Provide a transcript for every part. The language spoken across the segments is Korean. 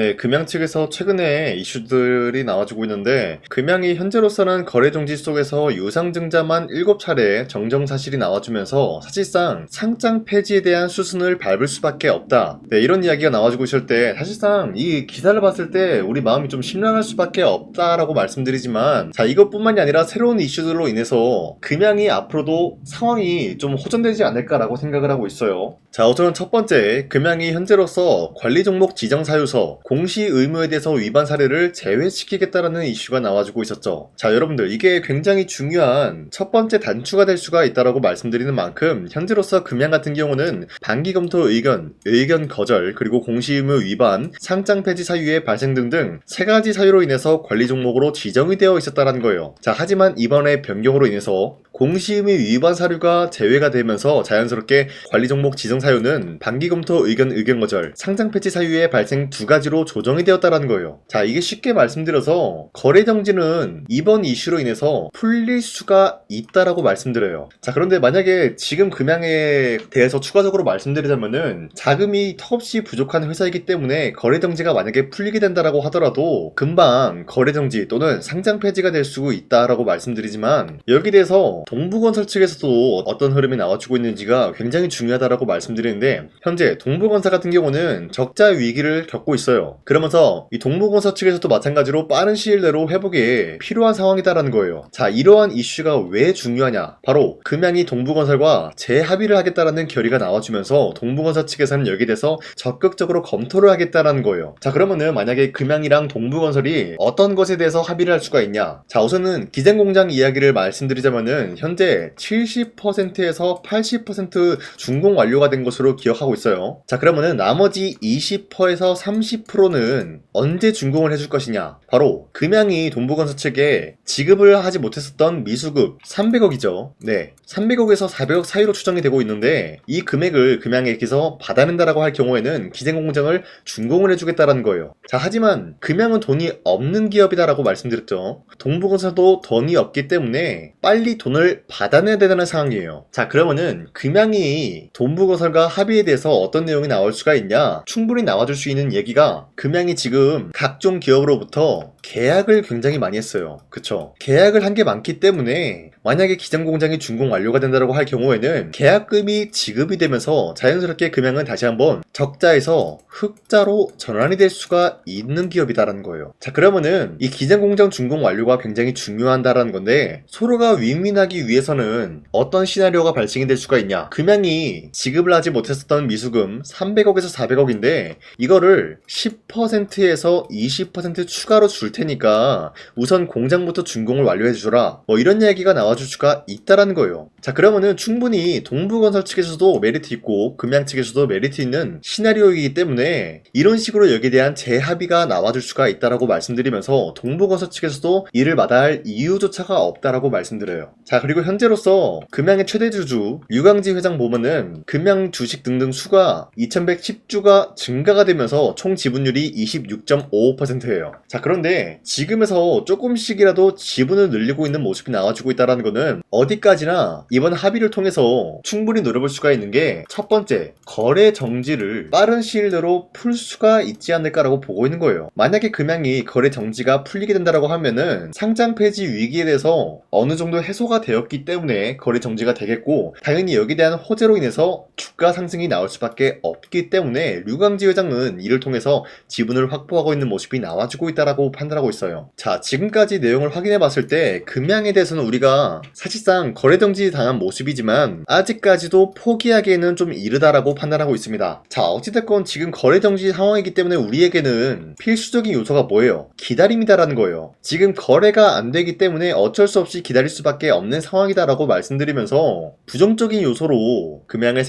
네, 금양 측에서 최근에 이슈들이 나와주고 있는데, 금양이 현재로서는 거래정지 속에서 유상증자만 7차례 정정사실이 나와주면서 사실상 상장 폐지에 대한 수순을 밟을 수밖에 없다. 네, 이런 이야기가 나와주고 있을 때 사실상 이 기사를 봤을 때 우리 마음이 좀 심란할 수밖에 없다라고 말씀드리지만, 자, 이것뿐만이 아니라 새로운 이슈들로 인해서 금양이 앞으로도 상황이 좀 호전되지 않을까라고 생각을 하고 있어요. 자, 우선 첫 번째, 금양이 현재로서 관리 종목 지정 사유서 공시 의무에 대해서 위반 사례를 제외시키겠다라는 이슈가 나와주고 있었죠. 자, 여러분들, 이게 굉장히 중요한 첫 번째 단추가 될 수가 있다라고 말씀드리는 만큼 현재로서 금양 같은 경우는 반기 검토 의견 거절, 그리고 공시 의무 위반, 상장 폐지 사유의 발생 등등 세 가지 사유로 인해서 관리 종목으로 지정이 되어 있었다라는 거예요. 자, 하지만 이번에 변경으로 인해서 공시 의무 위반 사유가 제외가 되면서 자연스럽게 관리 종목 지정 사유는 반기 검토 의견 거절, 상장 폐지 사유의 발생 두 가지로 조정이 되었다라는 거예요. 자, 이게 쉽게 말씀드려서 거래 정지는 이번 이슈로 인해서 풀릴 수가 있다라고 말씀드려요. 자, 그런데 만약에 지금 금양에 대해서 추가적으로 말씀드리자면은 자금이 턱없이 부족한 회사이기 때문에 거래 정지가 만약에 풀리게 된다라고 하더라도 금방 거래 정지 또는 상장 폐지가 될 수 있다라고 말씀드리지만, 여기 대해서 동부건설 측에서도 어떤 흐름이 나와주고 있는지가 굉장히 중요하다라고 말씀드리는데, 현재 동부건설 같은 경우는 적자 위기를 겪고 있어요. 그러면서 이 동부건설 측에서도 마찬가지로 빠른 시일 내로 회복에 필요한 상황이다라는 거예요. 자, 이러한 이슈가 왜 중요하냐? 바로 금양이 동부건설과 재합의를 하겠다라는 결의가 나와주면서 동부건설 측에서는 여기에 대해서 적극적으로 검토를 하겠다라는 거예요. 자, 그러면은 만약에 금양이랑 동부건설이 어떤 것에 대해서 합의를 할 수가 있냐? 자, 우선은 기생공장 이야기를 말씀드리자면은 현재 70%에서 80% 준공 완료가 된 것으로 기억하고 있어요. 자, 그러면은 나머지 20%에서 30%는 언제 준공을 해줄 것이냐? 바로 금양이 동부건설 측에 지급을 하지 못했었던 미수급 300억이죠. 네, 300억에서 400억 사이로 추정이 되고 있는데, 이 금액을 금양에게서 받아낸다라고 할 경우에는 기생공장을 준공을 해주겠다라는 거예요. 자, 하지만 금양은 돈이 없는 기업이다라고 말씀드렸죠. 동부건설도 돈이 없기 때문에 빨리 돈을 받아내야 되는 상황이에요. 자, 그러면은 금양이 동부건설과 합의에 대해서 어떤 내용이 나올 수가 있냐? 충분히 나와줄 수 있는 얘기가, 금양이 지금 각종 기업으로부터 계약을 굉장히 많이 했어요. 그쵸? 계약을 한 게 많기 때문에 만약에 기장공장이 준공 완료가 된다고 할 경우에는 계약금이 지급이 되면서 자연스럽게 금양은 다시 한번 적자에서 흑자로 전환이 될 수가 있는 기업이다라는 거예요. 자, 그러면은 이 기장공장 준공 완료가 굉장히 중요하다라는 건데, 서로가 윈윈하기 위해서는 어떤 시나리오가 발생이 될 수가 있냐? 금양이 지급을 하지 못했었던 미수금 300억에서 400억인데 이거를 10%에서 20% 추가로 줄 테니까 우선 공장부터 준공을 완료해주라, 뭐 이런 얘기가 나와줄 수가 있다라는 거예요. 자, 그러면은 충분히 동부건설 측에서도 메리트 있고 금양 측에서도 메리트 있는 시나리오이기 때문에 이런 식으로 여기에 대한 재합의가 나와줄 수가 있다라고 말씀드리면서 동부건설 측에서도 이를 마다할 이유조차가 없다라고 말씀드려요. 자, 그리고 현재로서 금양의 최대 주주 류강지 회장 보면은 금양 주식 등등 수가 2110주가 증가가 되면서 총 지분율이 26.55%예요. 자, 그런데 지금에서 조금씩이라도 지분을 늘리고 있는 모습이 나와주고 있다는 거는 어디까지나 이번 합의를 통해서 충분히 노려볼 수가 있는 게, 첫 번째, 거래 정지를 빠른 시일 내로 풀 수가 있지 않을까라고 보고 있는 거예요. 만약에 금양이 거래 정지가 풀리게 된다라고 하면은 상장 폐지 위기에 대해서 어느 정도 해소가 되었기 때문에 거래 정지가 되겠고, 당연히 여기에 대한 호재로 인해서 주가 상승이 나올 수밖에 없기 때문에 류강지 회장은 이를 통해서 지분을 확보하고 있는 모습이 나와주고 있다라고 판단하고 있어요. 자, 지금까지 내용을 확인해 봤을 때 금양에 대해서는 우리가 사실상 거래 정지 당한 모습이지만 아직까지도 포기하기에는 좀 이르다라고 판단하고 있습니다. 자, 어찌됐건 지금 거래 정지 상황이기 때문에 우리에게는 필수적인 요소가 뭐예요? 기다림이다라는 거예요. 지금 거래가 안 되기 때문에 어쩔 수 없이 기다릴 수밖에 없는 상황이다라고 말씀드리면서, 부정적인 요소로 금양을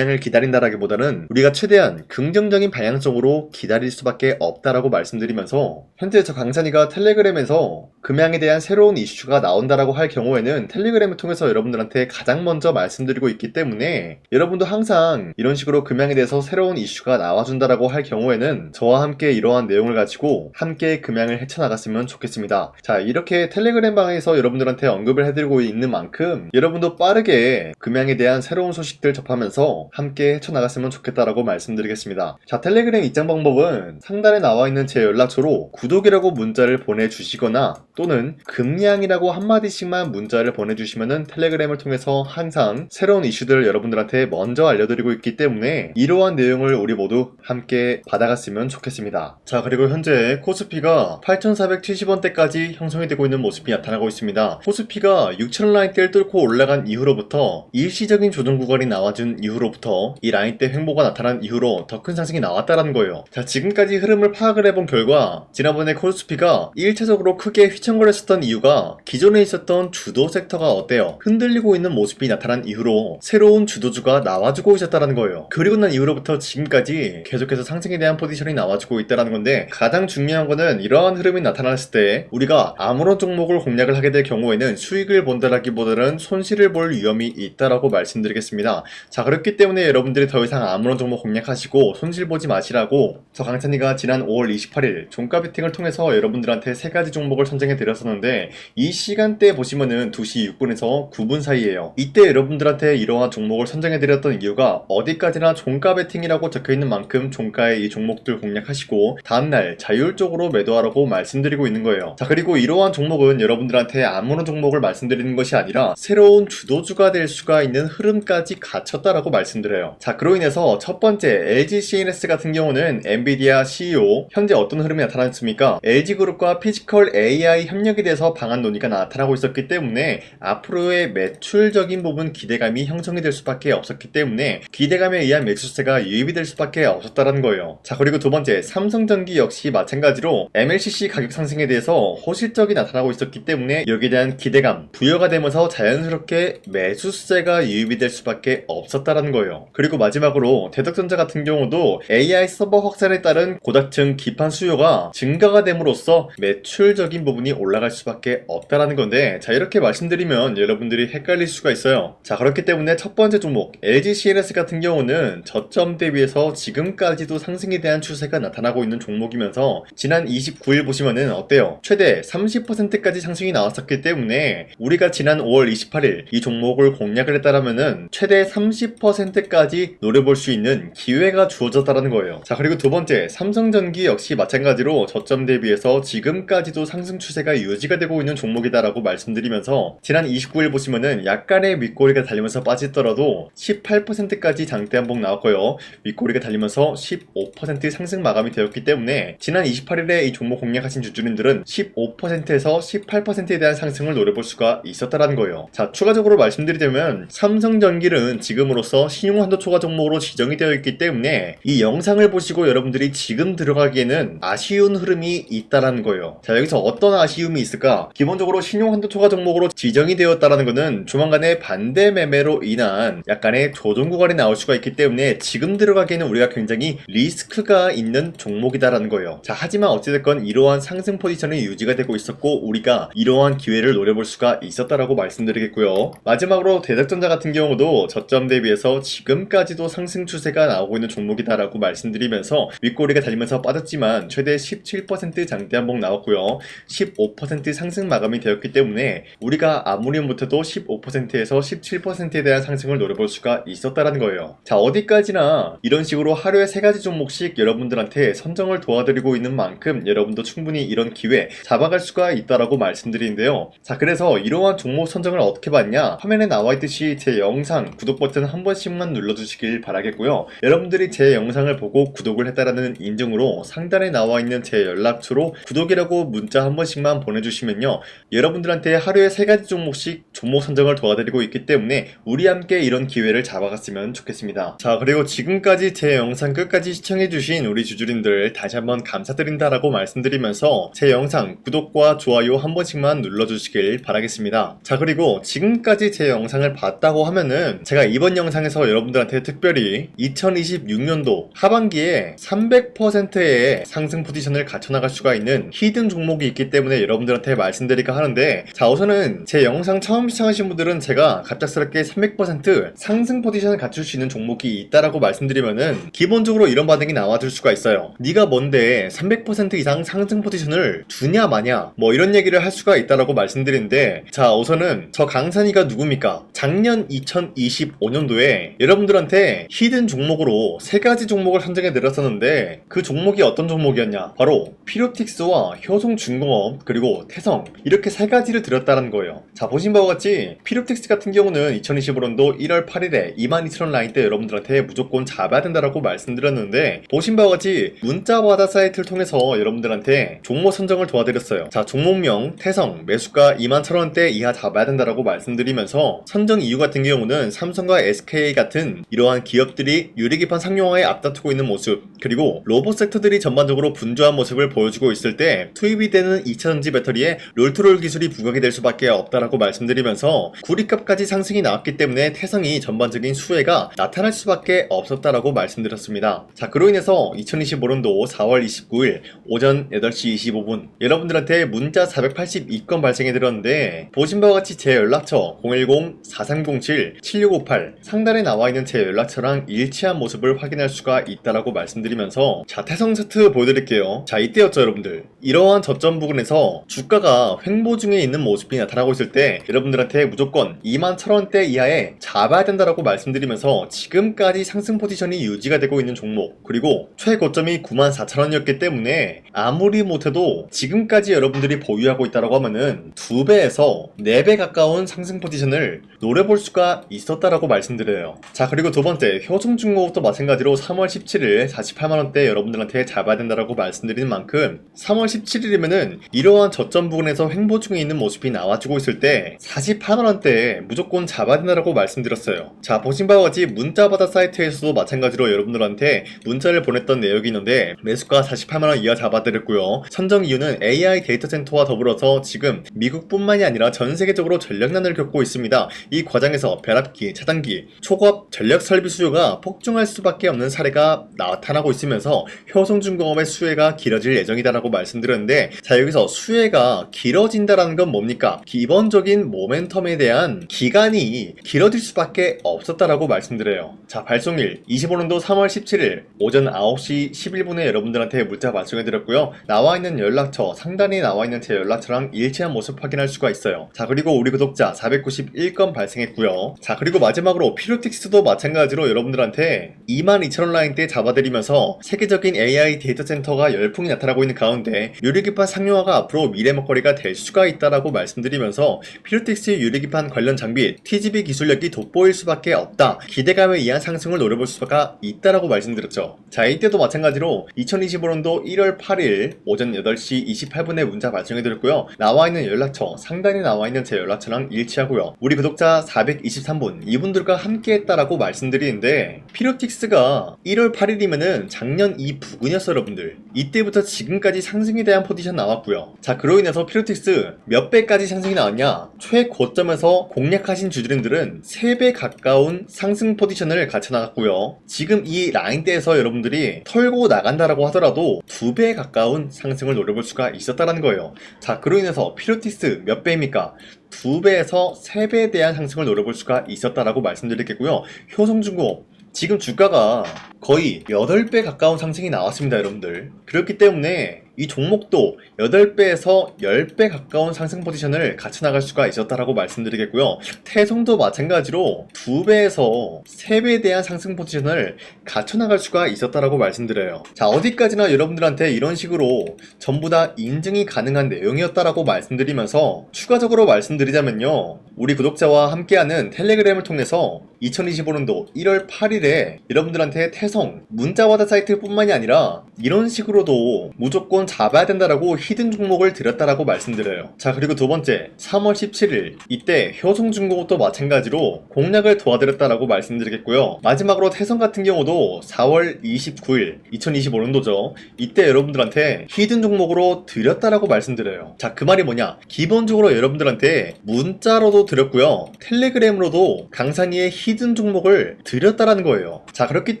기다린다라기보다는 우리가 최대한 긍정적인 방향성으로 기다릴 수밖에 없다라고 말씀드리면서, 현재 저 강산이가 텔레그램에서 금양에 대한 새로운 이슈가 나온다라고 할 경우에는 텔레그램을 통해서 여러분들한테 가장 먼저 말씀드리고 있기 때문에, 여러분도 항상 이런 식으로 금양에 대해서 새로운 이슈가 나와준다라고 할 경우에는 저와 함께 이러한 내용을 가지고 함께 금양을 헤쳐나갔으면 좋겠습니다. 자, 이렇게 텔레그램 방에서 여러분들한테 언급을 언급을 해드리고 있는 만큼 여러분도 빠르게 금양에 대한 새로운 소식들 접하면서 함께 헤쳐나갔으면 좋겠다라고 말씀드리겠습니다. 자, 텔레그램 입장 방법은 상단에 나와 있는 제 연락처로 구독이라고 문자를 보내주시거나 또는 금양이라고 한마디씩만 문자를 보내주시면은 텔레그램을 통해서 항상 새로운 이슈들을 여러분들한테 먼저 알려드리고 있기 때문에 이러한 내용을 우리 모두 함께 받아갔으면 좋겠습니다. 자, 그리고 현재 코스피가 8,470원대까지 형성이 되고 있는 모습이 나타나고 있습니다. 코스피가 6,000라인대를 뚫고 올라간 이후로부터 일시적인 조정 구간이 나와준 이후로부터 이 라인대 횡보가 나타난 이후로 더 큰 상승이 나왔다라는 거예요. 자, 지금까지 흐름을 파악을 해본 결과 지난번에 코스피가 1차적으로 크게 휘청거렸었던 이유가 기존에 있었던 주도 섹터가 어때요? 흔들리고 있는 모습이 나타난 이후로 새로운 주도주가 나와주고 있었다는 거예요. 그리고 난 이후로부터 지금까지 계속해서 상승에 대한 포지션이 나와주고 있다는 건데, 가장 중요한 거는 이러한 흐름이 나타났을 때 우리가 아무런 종목을 공략을 하게 될 경우에는 수익을 본다라기보다는 손실을 볼 위험이 있다라고 말씀드리겠습니다. 자, 그렇기 때문에 여러분들이 더 이상 아무런 종목 공략하시고 손실 보지 마시라고 저 강찬이가 지난 5월 28일 종가 베팅을 통해서 여러분들한테 3가지 종목을 선정해 드렸었는데, 이 시간대 보시면은 2시 6분에서 9분 사이에요. 이때 여러분들한테 이러한 종목을 선정해 드렸던 이유가 어디까지나 종가 베팅이라고 적혀있는 만큼 종가의 이 종목들 공략하시고 다음날 자율적으로 매도하라고 말씀드리고 있는 거예요. 자, 그리고 이러한 종목은 여러분들한테 아무런 종목을 말씀드리는 것이 아니라 새로운 주도주가 될 수가 있는 흐름까지 갖췄다라고 말씀드려요. 자, 그로 인해서 첫 번째 LG CNS 같은 경우는 엔비디아 CEO 현재 어떤 흐름이 나타났습니까? LG그룹과 피지컬 AI 협력에 대해서 방안 논의가 나타나고 있었기 때문에 앞으로의 매출적인 부분 기대감이 형성이 될 수밖에 없었기 때문에 기대감에 의한 매수세가 유입이 될 수밖에 없었다는 거예요. 자, 그리고 두 번째 삼성전기 역시 마찬가지로 MLCC 가격 상승에 대해서 호실적이 나타나고 있었기 때문에 여기에 대한 기대감 부여가 되면서 자연스럽게 매수세가 유입이 될 수밖에 없었다는 거예요. 그리고 마지막으로 대덕전자 같은 경우도 AI 서버 확산에 따른 고닥층 기판 수요가 증가가 됨으로써 매출적인 부분이 올라갈 수밖에 없다라는 건데, 자, 이렇게 말씀드리면 여러분들이 헷갈릴 수가 있어요. 자, 그렇기 때문에 첫 번째 종목 LG CNS 같은 경우는 저점 대비해서 지금까지도 상승에 대한 추세가 나타나고 있는 종목이면서 지난 29일 보시면은 어때요? 최대 30%까지 상승이 나왔었기 때문에 우리가 지난 5월 28일 이 종목을 공략을 했다라면은 최대 30%까지 노려볼 수 있는 기회가 주어졌다라는 거예요. 자, 그리고 두 번째 삼성전기 역시 마찬가지로 저점 대비해서 지금까지도 상승 추세가 유지가 되고 있는 종목이다라고 말씀드리면서 지난 29일 보시면은 약간의 윗꼬리가 달리면서 빠지더라도 18%까지 장대 한봉 나왔고요. 윗꼬리가 달리면서 15% 상승 마감이 되었기 때문에 지난 28일에 이 종목 공략하신 주주님들은 15%에서 18%에 대한 상승을 노려볼 수가 있었다라는 거예요. 자, 추가적으로 말씀드리자면 삼성전기는 지금으로서 신용한도 초과 종목으로 지정이 되어 있기 때문에 이 영상을 보시고 여러분들이 지금 들어가기에는 아쉬운 흐름이 있다라는 거예요. 자, 여기서 어떤 아쉬움이 있을까? 기본적으로 신용한도 초과 종목으로 지정이 되었다라는 것은 조만간에 반대 매매로 인한 약간의 조정 구간이 나올 수가 있기 때문에 지금 들어가기에는 우리가 굉장히 리스크가 있는 종목이다라는 거예요. 자, 하지만 어찌됐건 이러한 상승 포지션이 유지가 되고 있었고 우리가 이러한 기회를 노려볼 수가 있었다라고 말씀드리겠고요. 마지막으로 대덕전자 같은 경우도 저점 대비해서 지금까지도 상승 추세가 나오고 있는 종목이다라고 말씀드리면서 윗꼬리가 달리면서 빠졌지만 최대 17% 장대 한봉 나왔고요. 15% 상승 마감이 되었기 때문에 우리가 아무리 못해도 15%에서 17%에 대한 상승을 노려볼 수가 있었다라는 거예요. 자, 어디까지나 이런 식으로 하루에 3가지 종목씩 여러분들한테 선정을 도와드리고 있는 만큼 여러분도 충분히 이런 기회 잡아갈 수가 있다라고 말씀드리는데요. 자, 그래서 이러한 종목 선정을 어떻게 받냐? 화면에 나와 있듯이 제 영상 구독 버튼 한 번씩만 눌러주시길 바라겠고요. 여러분들이 제 영상을 보고 구독을 했다라는 인증으로 상단에 나와 있는 제 연락처로 구독이라고 문자 한 번씩만 보내주시면요, 여러분들한테 하루에 3가지 종목씩 종목 선정을 도와드리고 있기 때문에 우리 함께 이런 기회를 잡아갔으면 좋겠습니다. 자, 그리고 지금까지 제 영상 끝까지 시청해주신 우리 주주님들 다시 한번 감사드린다라고 말씀드리면서 제 영상 구독과 좋아요 한 번씩만 눌러주시길 바라겠습니다. 자, 그리고 지금까지 제 영상을 봤다고 하면은 제가 이번 영상에서 여러분들한테 특별히 2026년도 하반기에 300%의 상승 포지션을 갖춰나갈 수가 있는 히든 종목이 있기 때문에 대해 여러분들한테 말씀드릴까 하는데, 자, 우선은 제 영상 처음 시청하신 분들은 제가 갑작스럽게 300% 상승 포지션을 갖출 수 있는 종목이 있다라고 말씀드리면은 기본적으로 이런 반응이 나와줄 수가 있어요. 네가 뭔데 300% 이상 상승 포지션을 두냐 마냐 뭐 이런 얘기를 할 수가 있다라고 말씀드리는데, 자, 우선은 저 강산이가 누굽니까? 작년 2025년도에 여러분들한테 히든 종목으로 3가지 종목을 선정해 드렸었는데, 그 종목이 어떤 종목이었냐? 바로 피로틱스와 효성중공업 그리고 태성, 이렇게 3가지를 드렸다는 거예요. 자, 보신 바와 같이 피로틱스 같은 경우는 2025년도 1월 8일에 22,000원 라인 때 여러분들한테 무조건 잡아야 된다라고 말씀드렸는데, 보신 바와 같이 문자바다 사이트를 통해서 여러분들한테 종목 선정을 도와드렸어요. 자, 종목명 태성 매수가 21,000원대 이하 잡아야 된다라고 말씀드리면서, 선정 이유 같은 경우는 삼성과 SK 같은 이러한 기업들이 유리기판 상용화에 앞다투고 있는 모습, 그리고 로봇 섹터들이 전반적으로 분주한 모습을 보여주고 있을 때 투입이 되는 2차전지 배터리에 롤투롤 기술이 부각이 될 수밖에 없다라고 말씀드리면서, 구리값까지 상승이 나왔기 때문에 태성이 전반적인 수혜가 나타날 수밖에 없었다라고 말씀드렸습니다. 자, 그로 인해서 2025년도 4월 29일 오전 8시 25분 여러분들한테 문자 482건 발생해 드렸는데, 보신 바와 같이 제 연락처 010-4307-7658 상단에 나와 있는 제 연락처랑 일치한 모습을 확인할 수가 있다라고 말씀드리면서, 자, 태성 차트 보여드릴게요. 자, 이때였죠 여러분들. 이러한 저점 부근에서 주가가 횡보 중에 있는 모습이 나타나고 있을 때 여러분들한테 무조건 21,000원대 이하에 잡아야 된다라고 말씀드리면서, 지금까지 상승 포지션이 유지가 되고 있는 종목, 그리고 최고점이 94,000원이었기 때문에 아무리 못해도 지금까지 여러분들이 보유하고 있다라고 하면은 2배에서 4배 가까운 상승 포지션을 노려볼 수가 있었다라고 말씀드려요. 자, 그리고 두 번째 효성중공업도 마찬가지로 3월 17일 48만원대 여러분들한테 잡아야 된다라고 말씀드리는 만큼, 3월 17일이면은 이러한 저점 부근에서 횡보 중에 있는 모습이 나와주고 있을 때 48만원대에 무조건 잡아야 된다라고 말씀드렸어요. 자, 보신 바와 같이 문자바다 사이트에서도 마찬가지로 여러분들한테 문자를 보냈던 내역이 있는데, 매수가 48만원 이하 잡아드렸고요. 선정 이유는 AI 데이터 센터와 더불어서 지금 미국뿐만이 아니라 전 세계적으로 전력난을 겪고 있습니다. 이 과정에서 벼락기, 차단기, 초고압 전력 설비 수요가 폭증할 수밖에 없는 사례가 나타나고 있으면서 효성중공업의 수혜가 길어질 예정이다라고 말씀드렸는데, 자, 여기서 수혜가 길어진다라는 건 뭡니까? 기본적인 모멘텀에 대한 기간이 길어질 수밖에 없었다라고 말씀드려요. 자, 발송일 25년도 3월 17일 오전 9시 11분에 여러분들한테 문자 발송해드렸고요. 나와있는 연락처, 상단에 나와있는 제 연락처랑 일치한 모습 확인할 수가 있어요. 자, 그리고 우리 구독자 491건 발생했고요. 자, 그리고 마지막으로 피로틱스도 마찬가지로 여러분들한테 22,000원 라인 때 잡아드리면서, 세계적인 AI 데이터 센터가 열풍이 나타나고 있는 가운데 유리기판 상용화가 앞으로 미래 먹거리가 될 수가 있다라고 말씀드리면서, 피로틱스 유리기판 관련 장비 TGV 기술력이 돋보일 수밖에 없다, 기대감에 의한 상승을 노려볼 수가 있다라고 말씀드렸죠. 자, 이때도 마찬가지로 2025년도 1월 8일 오전 8시 28분에 문자 발송해드렸고요. 나와있는 연락처, 상단에 나와있는 제 연락처랑 일치하고요. 우리 구독자 423분 이분들과 함께 했다라고 말씀드리는데, 피로틱스가 1월 8일이면은 작년 이 부근이었어요 여러분들. 이때부터 지금까지 상승에 대한 포지션 나왔고요. 자, 그로 인해서 피로틱스 몇 배까지 상승이 나왔냐? 최고점에서 공략하신 주주님들은 3배 가까운 상승 포지션을 갖춰 나갔고요. 지금 이 라인대에서 여러분들이 털고 나간다라고 하더라도 2배 가까운 상승을 노려볼 수가 있었다는 거예요. 자, 그로 인해서 피로틱스 몇 배입니까? 2배에서 3배에 대한 상승을 노려볼 수가 있었다라고 말씀드리겠고요. 효성중공업 지금 주가가 거의 8배 가까운 상승이 나왔습니다 여러분들. 그렇기 때문에 이 종목도 8배에서 10배 가까운 상승 포지션을 갖춰 나갈 수가 있었다라고 말씀드리겠고요. 태성도 마찬가지로 2배에서 3배에 대한 상승 포지션을 갖춰 나갈 수가 있었다라고 말씀드려요. 자, 어디까지나 여러분들한테 이런 식으로 전부 다 인증이 가능한 내용이었다라고 말씀드리면서, 추가적으로 말씀드리자면요, 우리 구독자와 함께하는 텔레그램을 통해서 2025년도 1월 8일에 여러분들한테 태성 문자와다 사이트 뿐만이 아니라 이런 식으로도 무조건 잡아야 된다라고 히든 종목을 드렸다라고 말씀드려요. 자, 그리고 두 번째 3월 17일 이때 효성중공업도 마찬가지로 공략을 도와드렸다라고 말씀드리겠고요. 마지막으로 태성 같은 경우도 4월 29일 2025년도죠. 이때 여러분들한테 히든 종목으로 드렸다라고 말씀드려요. 자, 그 말이 뭐냐? 기본적으로 여러분들한테 문자로도 드렸고요, 텔레그램으로도 강산이의 히든 종목을 드렸다라는 거예요. 자, 그렇기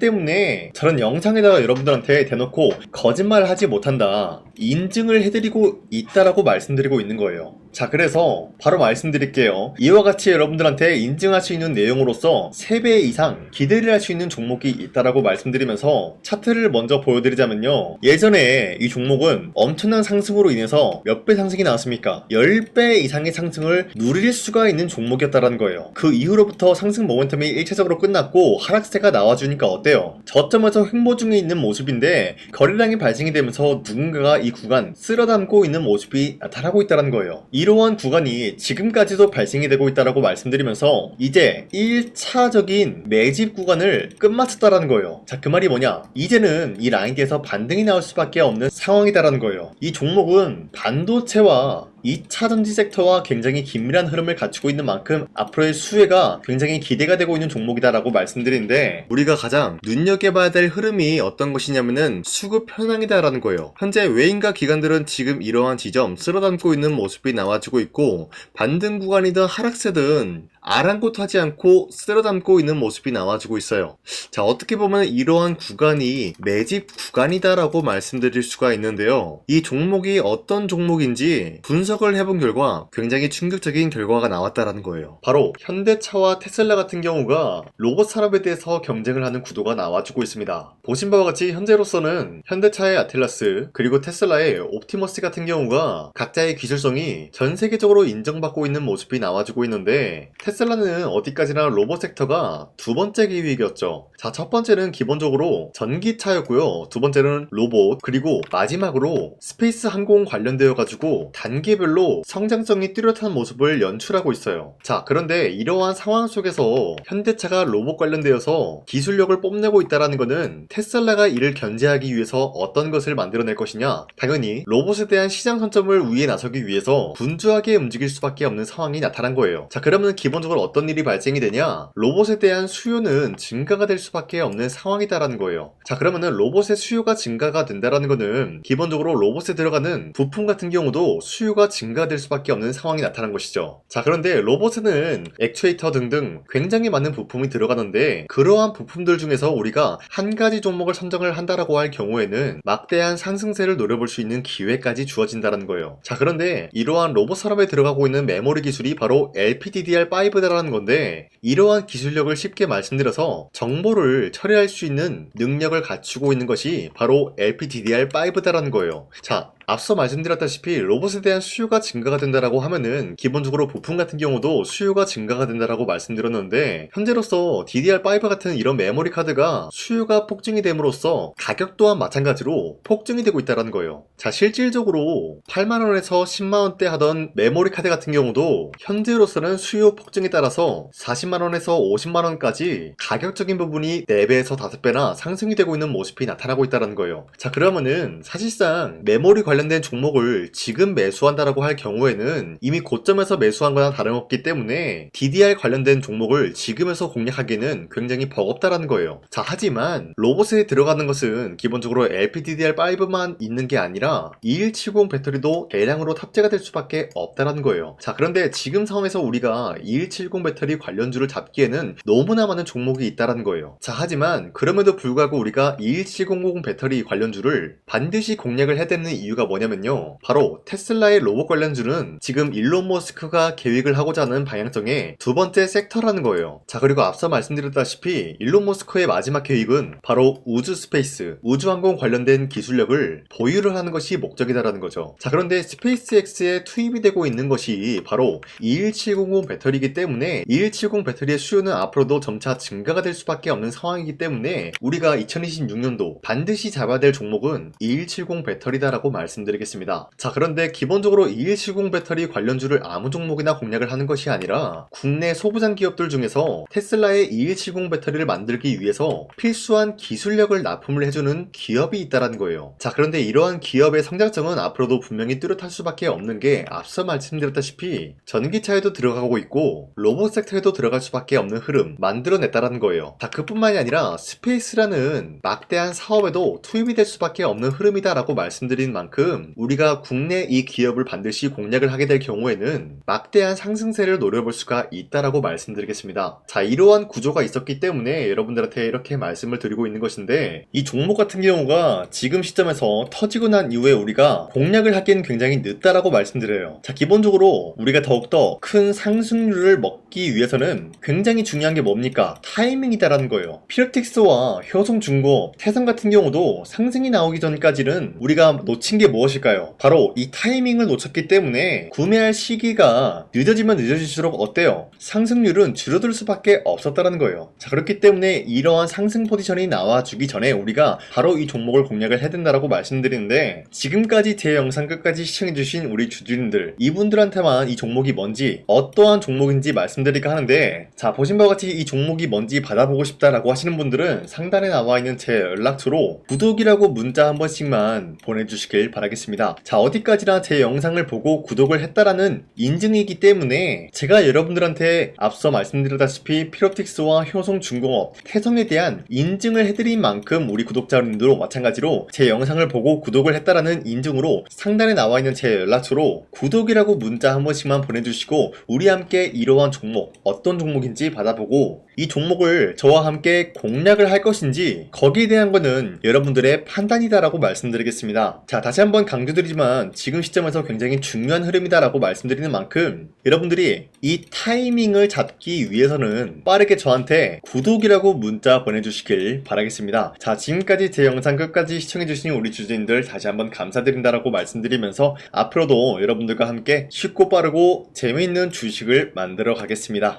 때문에 저런 영상에다가 여러분들한테 대놓고 거짓말을 하지 못한다, 우리가 인증을 해드리고 있다라고 말씀드리고 있는 거예요. 자, 그래서 바로 말씀드릴게요. 이와 같이 여러분들한테 인증할 수 있는 내용으로서 3배 이상 기대를 할 수 있는 종목이 있다라고 말씀드리면서 차트를 먼저 보여드리자면요, 예전에 이 종목은 엄청난 상승으로 인해서 몇 배 상승이 나왔습니까? 10배 이상의 상승을 누릴 수가 있는 종목이었다라는 거예요. 그 이후로부터 상승 모멘텀이 일차적으로 끝났고 하락세가 나와주니까 어때요? 저점에서 횡보 중에 있는 모습인데 거래량이 발생이 되면서 누군가가 이 구간 쓸어담고 있는 모습이 나타나고 있다는 거예요. 이러한 구간이 지금까지도 발생이 되고 있다라고 말씀드리면서 이제 1차적인 매집 구간을 끝마쳤다라는 거예요. 자, 그 말이 뭐냐? 이제는 이 라인대에서 반등이 나올 수밖에 없는 상황이다라는 거예요. 이 종목은 반도체와 2차 전지 섹터와 굉장히 긴밀한 흐름을 갖추고 있는 만큼 앞으로의 수혜가 굉장히 기대가 되고 있는 종목이다라고 말씀드리는데, 우리가 가장 눈여겨봐야 될 흐름이 어떤 것이냐면은 수급 현황이다라는 거예요. 현재 외인과 기관들은 지금 이러한 지점 쓸어담고 있는 모습이 나와주고 있고, 반등 구간이든 하락세든 아랑곳하지 않고 쓸어담고 있는 모습이 나와주고 있어요. 자, 어떻게 보면 이러한 구간이 매집 구간이다라고 말씀드릴 수가 있는데요, 이 종목이 어떤 종목인지 분석을 해본 결과 굉장히 충격적인 결과가 나왔다라는 거예요. 바로 현대차와 테슬라 같은 경우가 로봇 산업에 대해서 경쟁을 하는 구도가 나와주고 있습니다. 보신 바와 같이 현재로서는 현대차의 아틀라스 그리고 테슬라의 옵티머스 같은 경우가 각자의 기술성이 전 세계적으로 인정받고 있는 모습이 나와주고 있는데, 테슬라는 어디까지나 로봇 섹터가 두 번째 기획이었죠. 자, 첫 번째는 기본적으로 전기차였고요. 두 번째는 로봇, 그리고 마지막으로 스페이스 항공 관련되어 가지고 단계별로 성장성이 뚜렷한 모습을 연출하고 있어요. 자, 그런데 이러한 상황 속에서 현대차가 로봇 관련되어서 기술력을 뽐내고 있다는 것은 테슬라가 이를 견제하기 위해서 어떤 것을 만들어낼 것이냐? 당연히 로봇에 대한 시장 선점을 위해 나서기 위해서 분주하게 움직일 수밖에 없는 상황이 나타난 거예요. 자, 그러면 기본적으로 어떤 일이 발생이 되냐? 로봇에 대한 수요는 증가가 될 수밖에 없는 상황이다라는 거예요. 자, 그러면은 로봇의 수요가 증가가 된다라는 거는 기본적으로 로봇에 들어가는 부품 같은 경우도 수요가 증가될 수밖에 없는 상황이 나타난 것이죠. 자, 그런데 로봇에는 액추에이터 등등 굉장히 많은 부품이 들어가는데, 그러한 부품들 중에서 우리가 한 가지 종목을 선정을 한다라고 할 경우에는 막대한 상승세를 노려볼 수 있는 기회까지 주어진다는 거예요. 자, 그런데 이러한 로봇 산업에 들어가고 있는 메모리 기술이 바로 LPDDR5다라는 건데, 이러한 기술력을 쉽게 말씀드려서 정보를 처리할 수 있는 능력을 갖추고 있는 것이 바로 LPDDR5다라는 거예요. 자, 앞서 말씀드렸다시피 로봇에 대한 수요가 증가가 된다라고 하면은 기본적으로 부품 같은 경우도 수요가 증가가 된다라고 말씀드렸는데, 현재로서 DDR5 같은 이런 메모리 카드가 수요가 폭증이 됨으로써 가격 또한 마찬가지로 폭증이 되고 있다는 거예요. 자, 실질적으로 8만원에서 10만원대 하던 메모리 카드 같은 경우도 현재로서는 수요 폭증에 따라서 40만원에서 50만원까지 가격적인 부분이 4배에서 5배나 상승이 되고 있는 모습이 나타나고 있다는 거예요. 자, 그러면은 사실상 메모리 관련된 종목을 지금 매수한다라고 할 경우에는 이미 고점에서 매수한 거나 다름없기 때문에 DDR 관련된 종목을 지금에서 공략하기는 굉장히 버겁다라는 거예요. 자, 하지만 로봇에 들어가는 것은 기본적으로 LPDDR5만 있는 게 아니라 2170 배터리도 대량으로 탑재가 될 수밖에 없다라는 거예요. 자, 그런데 지금 상황에서 우리가 2170 배터리 관련주를 잡기에는 너무나 많은 종목이 있다라는 거예요. 자, 하지만 그럼에도 불구하고 우리가 2170 배터리 관련주를 반드시 공략을 해야 되는 이유가 뭐냐면요, 바로 테슬라의 로봇 관련주는 지금 일론 머스크가 계획을 하고자 하는 방향성의 두 번째 섹터라는 거예요. 자, 그리고 앞서 말씀드렸다시피 일론 머스크의 마지막 계획은 바로 우주 스페이스, 우주항공 관련된 기술력을 보유를 하는 것이 목적이다라는 거죠. 자, 그런데 스페이스X에 투입이 되고 있는 것이 바로 21700 배터리이기 때문에 2170 배터리의 수요는 앞으로도 점차 증가가 될 수밖에 없는 상황이기 때문에 우리가 2026년도 반드시 잡아야 될 종목은 2170 배터리다라고 말씀드리겠습니다. 자, 그런데 기본적으로 2170 배터리 관련주를 아무 종목이나 공략을 하는 것이 아니라 국내 소부장 기업들 중에서 테슬라의 2170 배터리를 만들기 위해서 필수한 기술력을 납품을 해주는 기업이 있다는 거예요. 자, 그런데 이러한 기업의 성장성은 앞으로도 분명히 뚜렷할 수밖에 없는 게 앞서 말씀드렸다시피 전기차에도 들어가고 있고 로봇 섹터에도 들어갈 수밖에 없는 흐름 만들어냈다는 거예요. 자, 그뿐만이 아니라 스페이스라는 막대한 사업에도 투입이 될 수밖에 없는 흐름이다라고 말씀드린 만큼 만큼 우리가 국내 이 기업을 반드시 공략을 하게 될 경우에는 막대한 상승세를 노려볼 수가 있다라고 말씀드리겠습니다. 자, 이러한 구조가 있었기 때문에 여러분들한테 이렇게 말씀을 드리고 있는 것인데, 이 종목 같은 경우가 지금 시점에서 터지고 난 이후에 우리가 공략을 하기엔 굉장히 늦다라고 말씀드려요. 자, 기본적으로 우리가 더욱더 큰 상승률을 먹기 위해서는 굉장히 중요한 게 뭡니까? 타이밍이다라는 거예요. 피어틱스와 효성중공업, 태성 같은 경우도 상승이 나오기 전까지는 우리가 놓친 게 무엇일까요? 바로 이 타이밍을 놓쳤기 때문에 구매할 시기가 늦어지면 늦어질수록 어때요? 상승률은 줄어들 수밖에 없었다는 거예요. 자, 그렇기 때문에 이러한 상승 포지션이 나와주기 전에 우리가 바로 이 종목을 공략을 해야 된다라고 말씀드리는데, 지금까지 제 영상 끝까지 시청해주신 우리 주주님들, 이분들한테만 이 종목이 뭔지, 어떠한 종목인지 말씀드릴까 하는데, 자, 보신 바와 같이 이 종목이 뭔지 받아보고 싶다라고 하시는 분들은 상단에 나와있는 제 연락처로 구독이라고 문자 한 번씩만 보내주시길 바라겠습니다. 자, 어디까지나 제 영상을 보고 구독을 했다라는 인증이기 때문에 제가 여러분들한테 앞서 말씀드렸다시피 피로틱스와 효성중공업, 태성에 대한 인증을 해드린 만큼 우리 구독자님들도 마찬가지로 제 영상을 보고 구독을 했다라는 인증으로 상단에 나와있는 제 연락처로 구독이라고 문자 한 번씩만 보내주시고 우리 함께 이러한 종목, 어떤 종목인지 받아보고 이 종목을 저와 함께 공략을 할 것인지, 거기에 대한 거는 여러분들의 판단이다라고 말씀드리겠습니다. 자, 다시 한번 강조드리지만 지금 시점에서 굉장히 중요한 흐름이다라고 말씀드리는 만큼 여러분들이 이 타이밍을 잡기 위해서는 빠르게 저한테 구독이라고 문자 보내주시길 바라겠습니다. 자, 지금까지 제 영상 끝까지 시청해주신 우리 주주님들 다시 한번 감사드린다라고 말씀드리면서 앞으로도 여러분들과 함께 쉽고 빠르고 재미있는 주식을 만들어 가겠습니다.